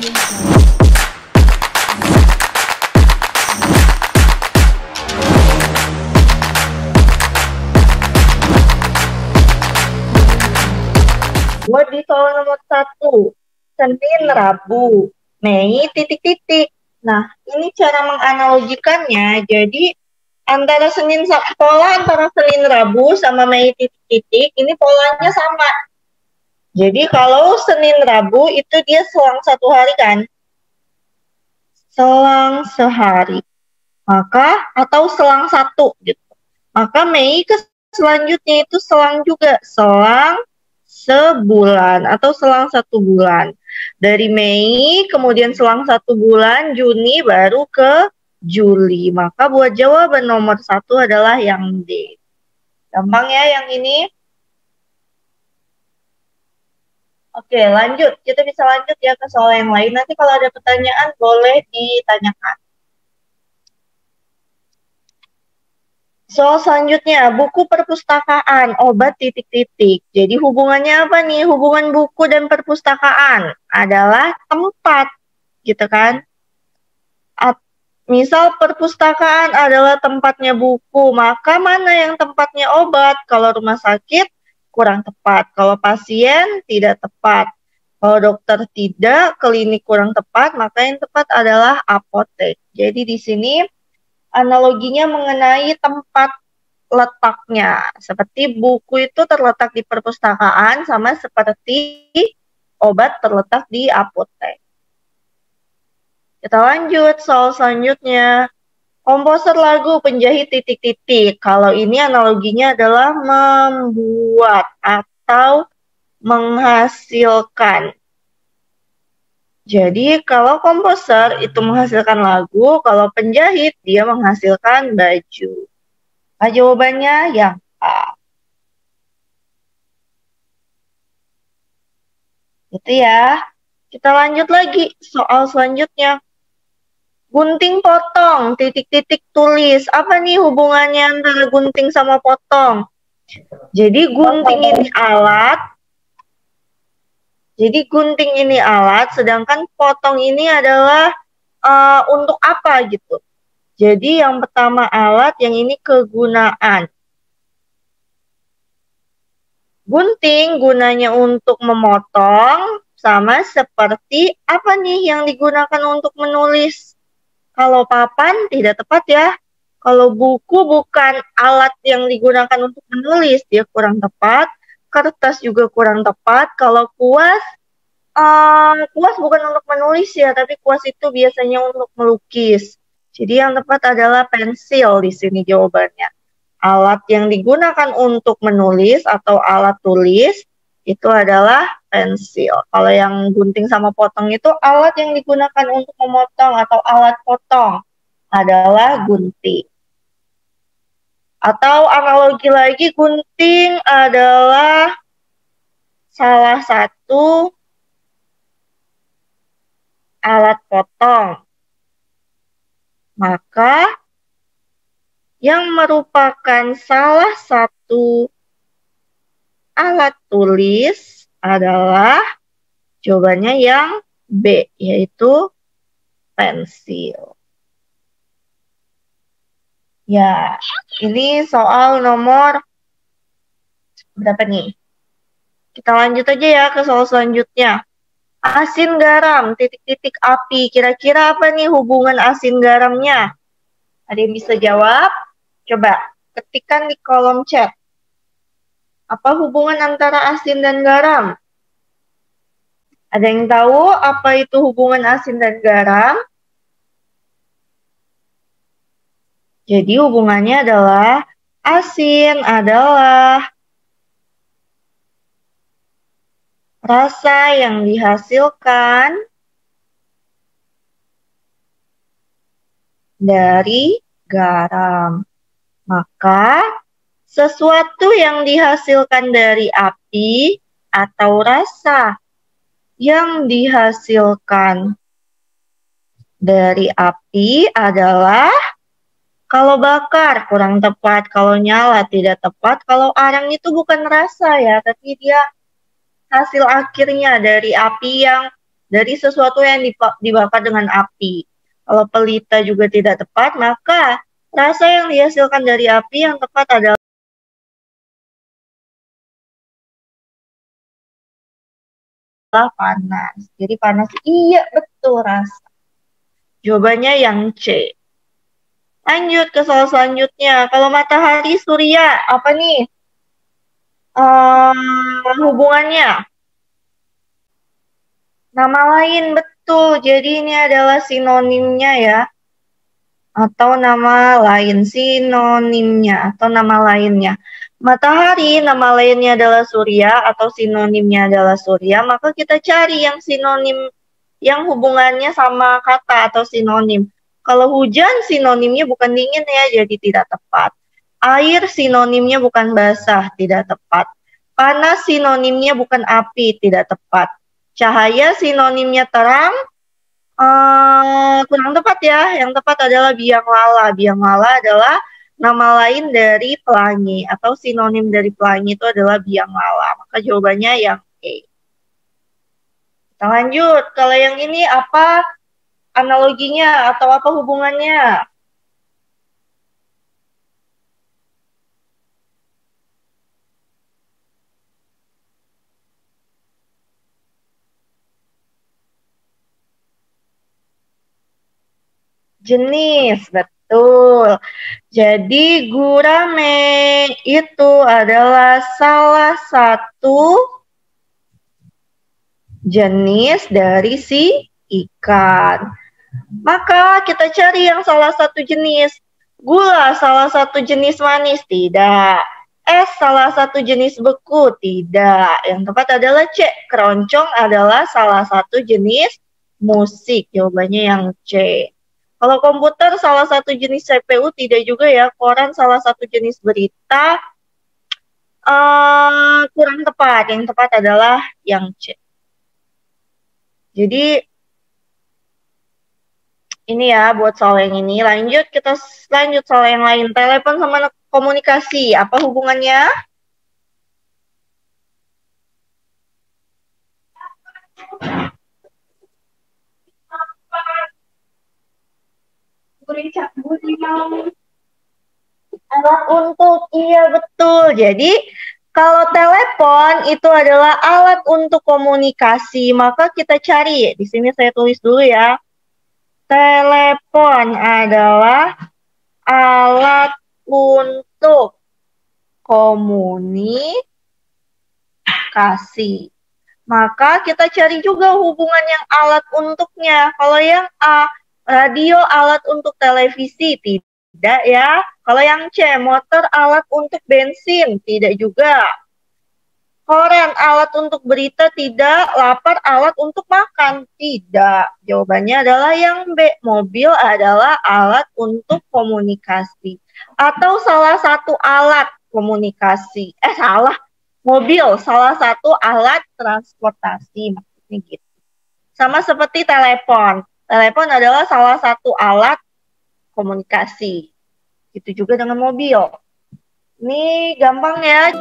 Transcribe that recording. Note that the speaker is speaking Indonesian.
Buat di soal nomor 1, Senin, Rabu, Mei, titik-titik. Nah, ini cara menganalogikannya. Jadi, pola antara Senin, Rabu, sama Mei, titik-titik, ini polanya sama. Jadi, kalau Senin, Rabu, itu dia selang 1 hari kan? Selang sehari. Atau selang 1, gitu. Maka Mei ke selanjutnya itu selang juga. Selang sebulan atau selang 1 bulan. Dari Mei, kemudian selang 1 bulan, Juni, baru ke Juli. Maka buat jawaban nomor 1 adalah yang D. Gampang ya yang ini. Oke, lanjut. Kita bisa lanjut ya ke soal yang lain. Nanti kalau ada pertanyaan boleh ditanyakan. Soal selanjutnya, buku perpustakaan, obat titik-titik. Jadi hubungannya apa nih? Hubungan buku dan perpustakaan adalah tempat, gitu kan? Misal perpustakaan adalah tempatnya buku, maka mana yang tempatnya obat? Kalau rumah sakit, kurang tepat. Kalau pasien, tidak tepat. Kalau dokter tidak, klinik kurang tepat, maka yang tepat adalah apotek. Jadi di sini analoginya mengenai tempat letaknya. Seperti buku itu terletak di perpustakaan, sama seperti obat terletak di apotek. Kita lanjut soal selanjutnya. Komposer lagu penjahit titik-titik. Kalau ini analoginya adalah membuat atau menghasilkan. Jadi kalau komposer itu menghasilkan lagu, kalau penjahit dia menghasilkan baju. Nah, jawabannya yang A. Itu ya. Kita lanjut lagi soal selanjutnya. Gunting potong, titik-titik tulis. Apa nih hubungannya antara gunting sama potong? Jadi gunting ini alat. Sedangkan potong ini adalah untuk apa gitu. Jadi yang pertama alat, yang ini kegunaan. Gunting gunanya untuk memotong, sama seperti apa nih yang digunakan untuk menulis. Kalau papan tidak tepat ya. Kalau buku bukan alat yang digunakan untuk menulis, dia kurang tepat. Kertas juga kurang tepat. Kalau kuas bukan untuk menulis ya, tapi kuas itu biasanya untuk melukis. Jadi yang tepat adalah pensil di sini jawabannya. Alat yang digunakan untuk menulis atau alat tulis itu adalah pensil. Kalau yang gunting sama potong itu alat yang digunakan untuk memotong atau alat potong adalah gunting. Atau analogi lagi, gunting adalah salah satu alat potong. Maka yang merupakan salah satu alat tulis adalah jawabannya yang B, yaitu pensil. Ya, ini soal nomor berapa nih? Kita lanjut aja ya ke soal selanjutnya. Asin garam, titik-titik api. Kira-kira apa nih hubungan asin garamnya? Ada yang bisa jawab? Coba ketikkan di kolom chat. Apa hubungan antara asin dan garam? Ada yang tahu apa itu hubungan asin dan garam? Jadi hubungannya adalah asin adalah rasa yang dihasilkan dari garam. Maka sesuatu yang dihasilkan dari api atau rasa yang dihasilkan dari api adalah kalau bakar kurang tepat, kalau nyala tidak tepat, kalau arang itu bukan rasa ya, tapi dia hasil akhirnya dari api yang dari sesuatu yang dibakar dengan api. Kalau pelita juga tidak tepat, maka rasa yang dihasilkan dari api yang tepat adalah panas. Jadi panas, iya betul rasa. Jawabannya yang C. Lanjut ke soal selanjutnya. Kalau matahari, surya, apa nih hubungannya? Nama lain, betul. Jadi ini adalah sinonimnya ya. Atau nama lain, sinonimnya atau nama lainnya. Matahari, nama lainnya adalah surya atau sinonimnya adalah surya, maka kita cari yang sinonim, yang hubungannya sama kata atau sinonim. Kalau hujan, sinonimnya bukan dingin ya, jadi tidak tepat. Air, sinonimnya bukan basah, tidak tepat. Panas, sinonimnya bukan api, tidak tepat. Cahaya, sinonimnya terang, kurang tepat ya. Yang tepat adalah biang lala. Biang lala adalah nama lain dari pelangi atau sinonim dari pelangi itu adalah biang lala. Maka jawabannya yang E. Kita lanjut. Kalau yang ini apa analoginya atau apa hubungannya? Jenis, betul. Jadi gurame itu adalah salah satu jenis dari si ikan. Maka kita cari yang salah satu jenis. Gula salah satu jenis manis, tidak. Es salah satu jenis beku, tidak. Yang tepat adalah C. Keroncong adalah salah satu jenis musik. Jawabannya yang C. Kalau komputer salah satu jenis CPU, tidak juga ya. Koran salah satu jenis berita, kurang tepat. Yang tepat adalah yang C. Jadi ini ya buat soal yang ini. Lanjut, kita lanjut soal yang lain. Telepon sama komunikasi, apa hubungannya? Alat untuk, iya betul. Jadi kalau telepon itu adalah alat untuk komunikasi, maka kita cari. Di sini saya tulis dulu ya. Telepon adalah alat untuk komunikasi. Maka kita cari juga hubungan yang alat untuknya. Kalau yang A, radio alat untuk televisi, tidak ya. Kalau yang C, motor alat untuk bensin, tidak juga. Koran alat untuk berita, tidak. Lapar alat untuk makan, tidak. Jawabannya adalah yang B, mobil adalah alat untuk komunikasi. Atau salah satu alat komunikasi. Salah. Mobil salah satu alat transportasi, maksudnya gitu. Sama seperti telepon. Telepon adalah salah satu alat komunikasi. Itu juga dengan mobil. Ini gampang ya.